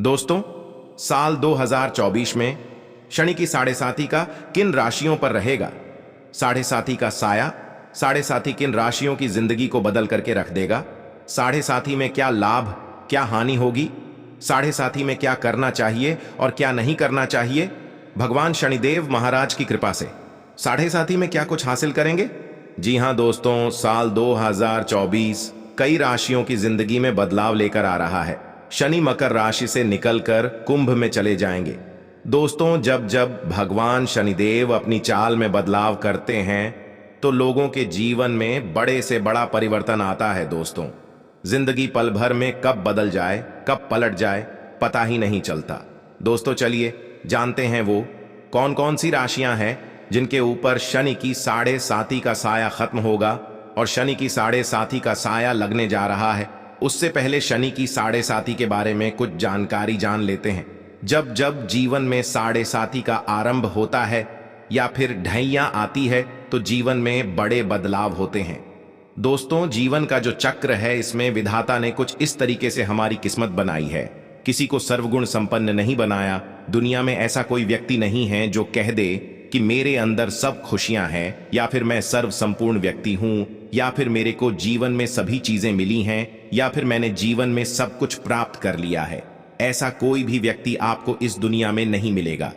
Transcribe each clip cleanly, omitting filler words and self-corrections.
दोस्तों, साल 2024 में शनि की साढ़े साथी का किन राशियों पर रहेगा? साढ़े साथी का साया साढ़े साथी किन राशियों की जिंदगी को बदल करके रख देगा? साढ़े साथी में क्या लाभ, क्या हानि होगी? साढ़े साथी में क्या करना चाहिए और क्या नहीं करना चाहिए? भगवान शनिदेव महाराज की कृपा से साढ़े साथी में क्या कुछ हासिल करेंगे? जी हां दोस्तों, साल 2024 कई राशियों की जिंदगी में बदलाव लेकर आ रहा है। शनि मकर राशि से निकलकर कुंभ में चले जाएंगे। दोस्तों, जब जब भगवान शनिदेव अपनी चाल में बदलाव करते हैं तो लोगों के जीवन में बड़े से बड़ा परिवर्तन आता है। दोस्तों, जिंदगी पल भर में कब बदल जाए, कब पलट जाए, पता ही नहीं चलता। दोस्तों, चलिए जानते हैं वो कौन कौन सी राशियां हैं जिनके ऊपर शनि की साढ़े साथी का साया खत्म होगा और शनि की साढ़े साथी का साया लगने जा रहा है। उससे पहले शनि की साढ़े साथी के बारे में कुछ जानकारी जान लेते हैं। जब जब जीवन में साढ़े साथी का आरंभ होता है या फिर ढैया आती है तो जीवन में बड़े बदलाव होते हैं। दोस्तों, जीवन का जो चक्र है इसमें विधाता ने कुछ इस तरीके से हमारी किस्मत बनाई है। किसी को सर्वगुण संपन्न नहीं बनाया। दुनिया में ऐसा कोई व्यक्ति नहीं है जो कह दे कि मेरे अंदर सब खुशियां हैं, या फिर मैं सर्व संपूर्ण व्यक्ति हूं, या फिर मेरे को जीवन में सभी चीजें मिली हैं, या फिर मैंने जीवन में सब कुछ प्राप्त कर लिया है। ऐसा कोई भी व्यक्ति आपको इस दुनिया में नहीं मिलेगा।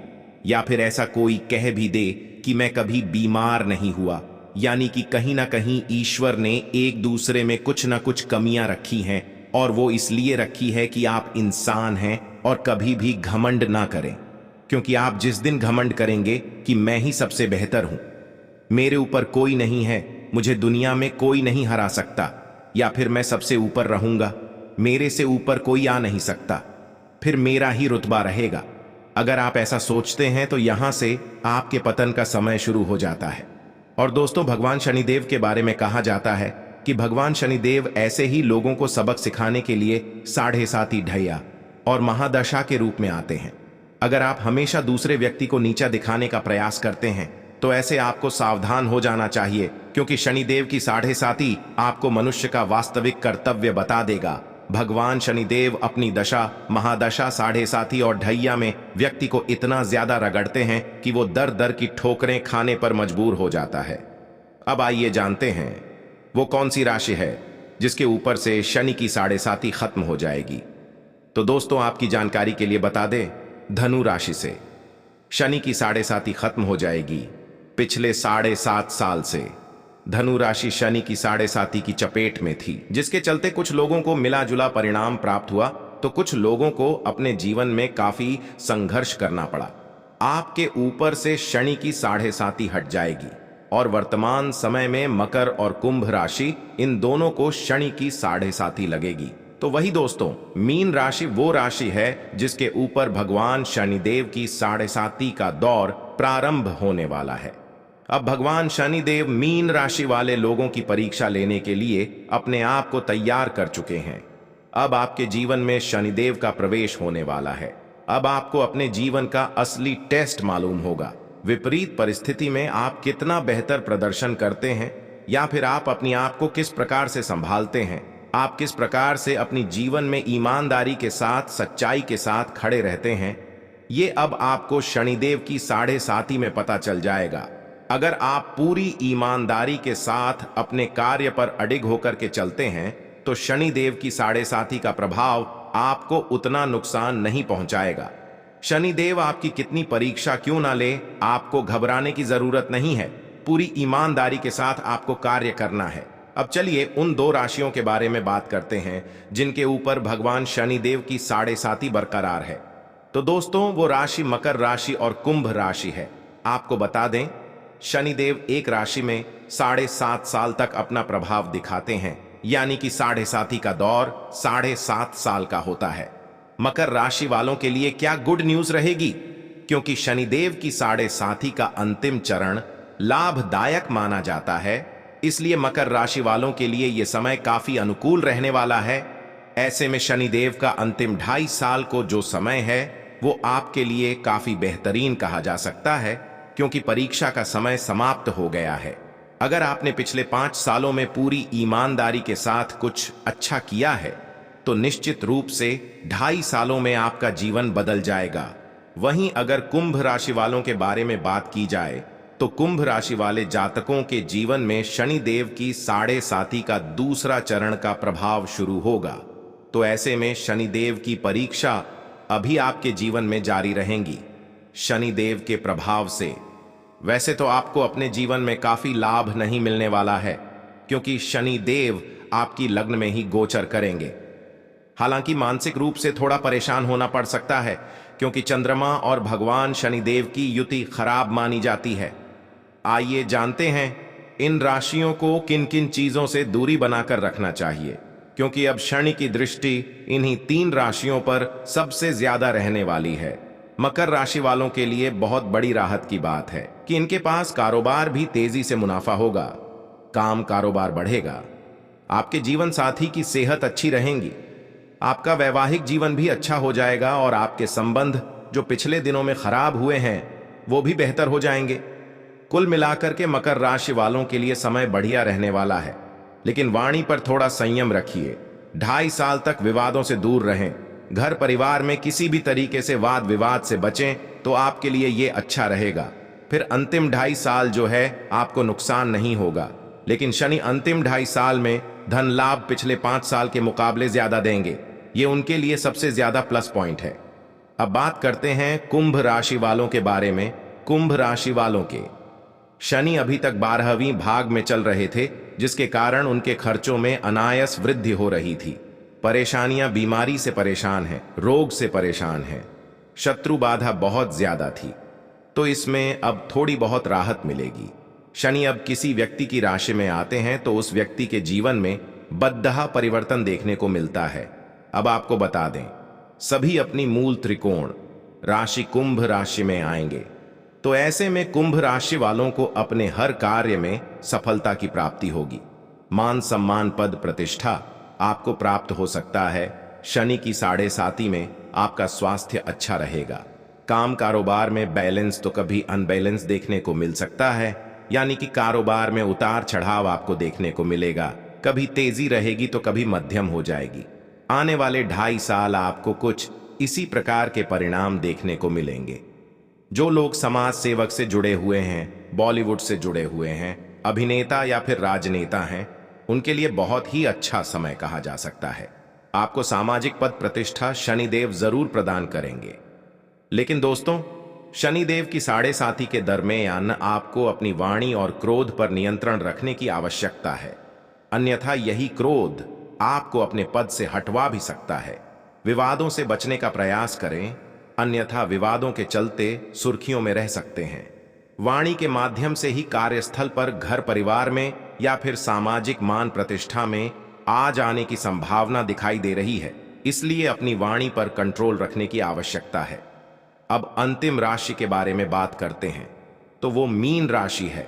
या फिर ऐसा कोई कह भी दे कि मैं कभी बीमार नहीं हुआ, यानी कि कहीं ना कहीं ईश्वर ने एक दूसरे में कुछ ना कुछ कमियां रखी हैं, और वो इसलिए रखी है कि आप इंसान हैं और कभी भी घमंड ना करें। क्योंकि आप जिस दिन घमंड करेंगे कि मैं ही सबसे बेहतर हूं, मेरे ऊपर कोई नहीं है, मुझे दुनिया में कोई नहीं हरा सकता, या फिर मैं सबसे ऊपर रहूंगा, मेरे से ऊपर कोई आ नहीं सकता, फिर मेरा ही रुतबा रहेगा। अगर आप ऐसा सोचते हैं तो यहां से आपके पतन का समय शुरू हो जाता है। और दोस्तों, भगवान शनिदेव के बारे में कहा जाता है कि भगवान शनिदेव ऐसे ही लोगों को सबक सिखाने के लिए साढ़े साथी ढैया और महादशा के रूप में आते हैं। अगर आप हमेशा दूसरे व्यक्ति को नीचा दिखाने का प्रयास करते हैं तो ऐसे आपको सावधान हो जाना चाहिए, क्योंकि शनिदेव की साढ़े साथी आपको मनुष्य का वास्तविक कर्तव्य बता देगा। भगवान शनिदेव अपनी दशा, महादशा, साढ़े साथी और ढैया में व्यक्ति को इतना ज्यादा रगड़ते हैं कि वो दर दर की ठोकरें खाने पर मजबूर हो जाता है। अब आइए जानते हैं वो कौन सी राशि है जिसके ऊपर से शनि की साढ़े साथी खत्म हो जाएगी। तो दोस्तों, आपकी जानकारी के लिए बता दें, धनु राशि से शनि की साढ़े साथी खत्म हो जाएगी। पिछले 7.5 साल से धनु राशि शनि की साढ़े साथी की चपेट में थी, जिसके चलते कुछ लोगों को मिला जुला परिणाम प्राप्त हुआ तो कुछ लोगों को अपने जीवन में काफी संघर्ष करना पड़ा। आपके ऊपर से शनि की साढ़े साथी हट जाएगी और वर्तमान समय में मकर और कुंभ राशि, इन दोनों को शनि की साढ़े साथी लगेगी। तो वही दोस्तों, मीन राशि वो राशि है जिसके ऊपर भगवान शनिदेव की साढ़े साथी का दौर प्रारंभ होने वाला है। अब भगवान शनिदेव मीन राशि वाले लोगों की परीक्षा लेने के लिए अपने आप को तैयार कर चुके हैं। अब आपके जीवन में शनिदेव का प्रवेश होने वाला है। अब आपको अपने जीवन का असली टेस्ट मालूम होगा। विपरीत परिस्थिति में आप कितना बेहतर प्रदर्शन करते हैं, या फिर आप अपने आप को किस प्रकार से संभालते हैं, आप किस प्रकार से अपनी जीवन में ईमानदारी के साथ, सच्चाई के साथ खड़े रहते हैं, ये अब आपको शनिदेव की साढ़े साथी में पता चल जाएगा। अगर आप पूरी ईमानदारी के साथ अपने कार्य पर अडिग होकर के चलते हैं तो शनिदेव की साढ़े साथी का प्रभाव आपको उतना नुकसान नहीं पहुंचाएगा। शनिदेव आपकी कितनी परीक्षा क्यों ना ले, आपको घबराने की जरूरत नहीं है। पूरी ईमानदारी के साथ आपको कार्य करना है। अब चलिए उन दो राशियों के बारे में बात करते हैं जिनके ऊपर भगवान शनिदेव की साढ़े साथी बरकरार है। तो दोस्तों, वो राशि मकर राशि और कुंभ राशि है। आपको बता दें, शनिदेव एक राशि में 7.5 साल तक अपना प्रभाव दिखाते हैं, यानी कि साढ़े साथी का दौर 7.5 साल का होता है। मकर राशि वालों के लिए क्या गुड न्यूज रहेगी, क्योंकि शनिदेव की साढ़े साथी का अंतिम चरण लाभदायक माना जाता है। इसलिए मकर राशि वालों के लिए यह समय काफी अनुकूल रहने वाला है। ऐसे में शनिदेव का अंतिम 2.5 साल को जो समय है वो आपके लिए काफी बेहतरीन कहा जा सकता है, क्योंकि परीक्षा का समय समाप्त हो गया है। अगर आपने पिछले 5 सालों में पूरी ईमानदारी के साथ कुछ अच्छा किया है तो निश्चित रूप से 2.5 सालों में आपका जीवन बदल जाएगा। वहीं अगर कुंभ राशि वालों के बारे में बात की जाए तो कुंभ राशि वाले जातकों के जीवन में शनि देव की 7.5 का दूसरा चरण का प्रभाव शुरू होगा। तो ऐसे में शनि देव की परीक्षा अभी आपके जीवन में जारी रहेंगी। शनि देव के प्रभाव से वैसे तो आपको अपने जीवन में काफी लाभ नहीं मिलने वाला है, क्योंकि शनि देव आपकी लग्न में ही गोचर करेंगे। हालांकि मानसिक रूप से थोड़ा परेशान होना पड़ सकता है, क्योंकि चंद्रमा और भगवान शनिदेव की युति खराब मानी जाती है। आइए जानते हैं इन राशियों को किन किन चीजों से दूरी बनाकर रखना चाहिए, क्योंकि अब शनि की दृष्टि इन्हीं 3 राशियों पर सबसे ज्यादा रहने वाली है। मकर राशि वालों के लिए बहुत बड़ी राहत की बात है कि इनके पास कारोबार भी तेजी से मुनाफा होगा, काम कारोबार बढ़ेगा, आपके जीवन साथी की सेहत अच्छी रहेगी, आपका वैवाहिक जीवन भी अच्छा हो जाएगा और आपके संबंध जो पिछले दिनों में खराब हुए हैं वो भी बेहतर हो जाएंगे। कुल मिलाकर के मकर राशि वालों के लिए समय बढ़िया रहने वाला है, लेकिन वाणी पर थोड़ा संयम रखिए। 2.5 साल तक विवादों से दूर रहें। घर परिवार में किसी भी तरीके से वाद विवाद से बचें तो आपके लिए ये अच्छा रहेगा। फिर अंतिम 2.5 साल जो है आपको नुकसान नहीं होगा, लेकिन शनि अंतिम 2.5 साल में धन लाभ पिछले 5 साल के मुकाबले ज्यादा देंगे। ये उनके लिए सबसे ज्यादा प्लस पॉइंट है। अब बात करते हैं कुंभ राशि वालों के बारे में। कुंभ राशि वालों के शनि अभी तक 12वीं भाग में चल रहे थे, जिसके कारण उनके खर्चों में अनायास वृद्धि हो रही थी। परेशानियां बीमारी से परेशान हैं, रोग से परेशान हैं, शत्रु बाधा बहुत ज्यादा थी, तो इसमें अब थोड़ी बहुत राहत मिलेगी। शनि अब किसी व्यक्ति की राशि में आते हैं तो उस व्यक्ति के जीवन में बदहा परिवर्तन देखने को मिलता है। अब आपको बता दें, सभी अपनी मूल त्रिकोण राशि कुंभ राशि में आएंगे, तो ऐसे में कुंभ राशि वालों को अपने हर कार्य में सफलता की प्राप्ति होगी। मान सम्मान पद प्रतिष्ठा आपको प्राप्त हो सकता है। शनि की 7.5 में आपका स्वास्थ्य अच्छा रहेगा। काम कारोबार में बैलेंस तो कभी अनबैलेंस देखने को मिल सकता है, यानी कि कारोबार में उतार चढ़ाव आपको देखने को मिलेगा। कभी तेजी रहेगी तो कभी मध्यम हो जाएगी। आने वाले 2.5 साल आपको कुछ इसी प्रकार के परिणाम देखने को मिलेंगे। जो लोग समाज सेवक से जुड़े हुए हैं, बॉलीवुड से जुड़े हुए हैं, अभिनेता या फिर राजनेता हैं, उनके लिए बहुत ही अच्छा समय कहा जा सकता है। आपको सामाजिक पद प्रतिष्ठा शनिदेव जरूर प्रदान करेंगे। लेकिन दोस्तों, शनिदेव की 7.5 के दरमियान आपको अपनी वाणी और क्रोध पर नियंत्रण रखने की आवश्यकता है, अन्यथा यही क्रोध आपको अपने पद से हटवा भी सकता है। विवादों से बचने का प्रयास करें, अन्यथा विवादों के चलते सुर्खियों में रह सकते हैं। वाणी के माध्यम से ही कार्यस्थल पर, घर परिवार में या फिर सामाजिक मान प्रतिष्ठा में आ जाने की संभावना दिखाई दे रही है, इसलिए अपनी वाणी पर कंट्रोल रखने की आवश्यकता है। अब अंतिम राशि के बारे में बात करते हैं, तो वो मीन राशि है।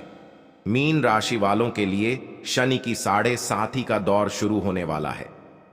मीन राशि वालों के लिए शनि की 7.5 का दौर शुरू होने वाला है।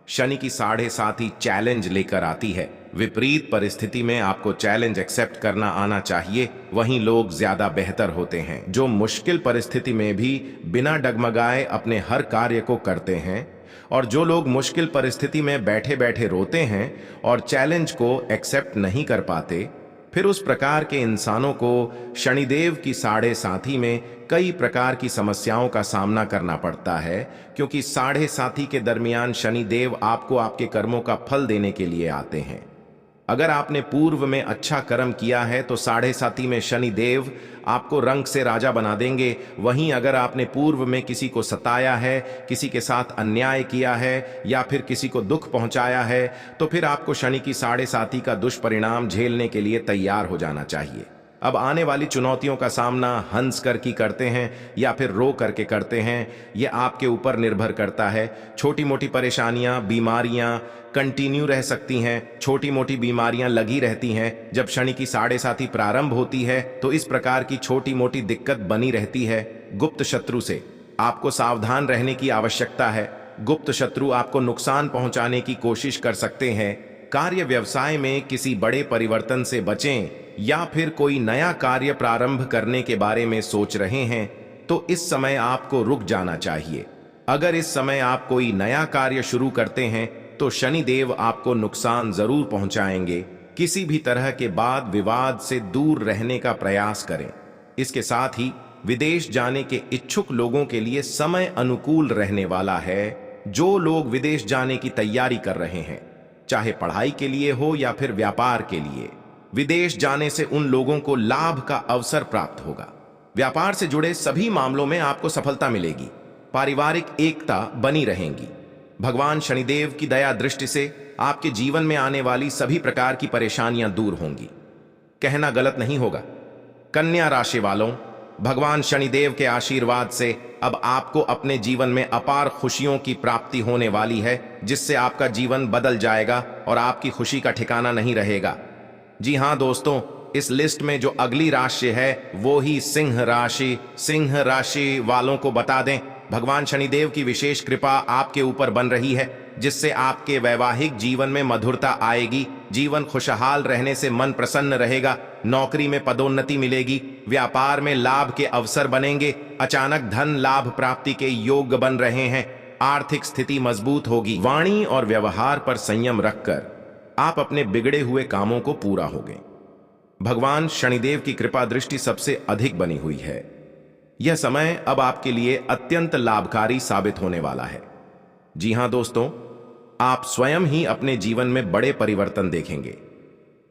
शनि की 7.5 चैलेंज लेकर आती है। विपरीत परिस्थिति में आपको चैलेंज एक्सेप्ट करना आना चाहिए, वहीं लोग ज्यादा बेहतर होते हैं जो मुश्किल परिस्थिति में भी बिना डगमगाए अपने हर कार्य को करते हैं, और जो लोग मुश्किल परिस्थिति में बैठे बैठे रोते हैं और चैलेंज को एक्सेप्ट नहीं कर पाते, फिर उस प्रकार के इंसानों को शनिदेव की 7.5 में कई प्रकार की समस्याओं का सामना करना पड़ता है, क्योंकि 7.5 के दरमियान शनिदेव आपको आपके कर्मों का फल देने के लिए आते हैं। अगर आपने पूर्व में अच्छा कर्म किया है तो 7.5 में शनिदेव आपको रंग से राजा बना देंगे। वहीं अगर आपने पूर्व में किसी को सताया है, किसी के साथ अन्याय किया है या फिर किसी को दुख पहुंचाया है, तो फिर आपको शनि की 7.5 का दुष्परिणाम झेलने के लिए तैयार हो जाना चाहिए। अब आने वाली चुनौतियों का सामना हंस कर की करते हैं या फिर रो करके करते हैं, यह आपके ऊपर निर्भर करता है। छोटी मोटी परेशानियां, बीमारियां कंटिन्यू रह सकती हैं, छोटी मोटी बीमारियां लगी रहती हैं। जब शनि की 7.5 प्रारंभ होती है तो इस प्रकार की छोटी मोटी दिक्कत बनी रहती है। गुप्त शत्रु से आपको सावधान रहने की आवश्यकता है। गुप्त शत्रु आपको नुकसान पहुंचाने की कोशिश कर सकते हैं। कार्य व्यवसाय में किसी बड़े परिवर्तन से बचें, या फिर कोई नया कार्य प्रारंभ करने के बारे में सोच रहे हैं तो इस समय आपको रुक जाना चाहिए। अगर इस समय आप कोई नया कार्य शुरू करते हैं तो शनिदेव आपको नुकसान जरूर पहुंचाएंगे। किसी भी तरह के वाद विवाद से दूर रहने का प्रयास करें। इसके साथ ही विदेश जाने के इच्छुक लोगों के लिए समय अनुकूल रहने वाला है। जो लोग विदेश जाने की तैयारी कर रहे हैं, चाहे पढ़ाई के लिए हो या फिर व्यापार के लिए, विदेश जाने से उन लोगों को लाभ का अवसर प्राप्त होगा। व्यापार से जुड़े सभी मामलों में आपको सफलता मिलेगी। पारिवारिक एकता बनी रहेगी। भगवान शनिदेव की दया दृष्टि से आपके जीवन में आने वाली सभी प्रकार की परेशानियां दूर होंगी। कहना गलत नहीं होगा। कन्या राशि वालों, भगवान शनिदेव के आशीर्वाद से अब आपको अपने जीवन में अपार खुशियों की प्राप्ति होने वाली है, जिससे आपका जीवन बदल जाएगा और आपकी खुशी का ठिकाना नहीं रहेगा। जी हां दोस्तों, इस लिस्ट में जो अगली राशि है वो ही सिंह राशि। सिंह राशि वालों को बता दें, भगवान शनिदेव की विशेष कृपा आपके ऊपर बन रही है, जिससे आपके वैवाहिक जीवन में मधुरता आएगी। जीवन खुशहाल रहने से मन प्रसन्न रहेगा। नौकरी में पदोन्नति मिलेगी। व्यापार में लाभ के अवसर बनेंगे। अचानक धन लाभ प्राप्ति के योग बन रहे हैं। आर्थिक स्थिति मजबूत होगी। वाणी और व्यवहार पर संयम रखकर आप अपने बिगड़े हुए कामों को पूरा होंगे। भगवान शनिदेव की कृपा दृष्टि सबसे अधिक बनी हुई है। यह समय अब आपके लिए अत्यंत लाभकारी साबित होने वाला है। जी हां दोस्तों, आप स्वयं ही अपने जीवन में बड़े परिवर्तन देखेंगे।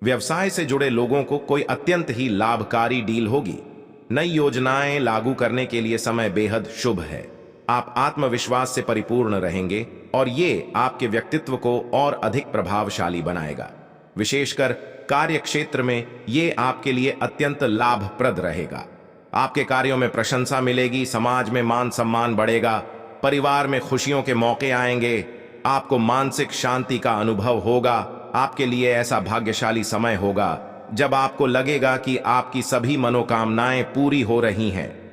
व्यवसाय से जुड़े लोगों को कोई अत्यंत ही लाभकारी डील होगी। नई योजनाएं लागू करने के लिए समय बेहद शुभ है। आप आत्मविश्वास से परिपूर्ण रहेंगे और ये आपके व्यक्तित्व को और अधिक प्रभावशाली बनाएगा। विशेषकर कार्य क्षेत्र में ये आपके लिए अत्यंत लाभप्रद रहेगा। आपके कार्यों में प्रशंसा मिलेगी। समाज में मान सम्मान बढ़ेगा। परिवार में खुशियों के मौके आएंगे। आपको मानसिक शांति का अनुभव होगा। आपके लिए ऐसा भाग्यशाली समय होगा जब आपको लगेगा कि आपकी सभी मनोकामनाएं पूरी हो रही हैं।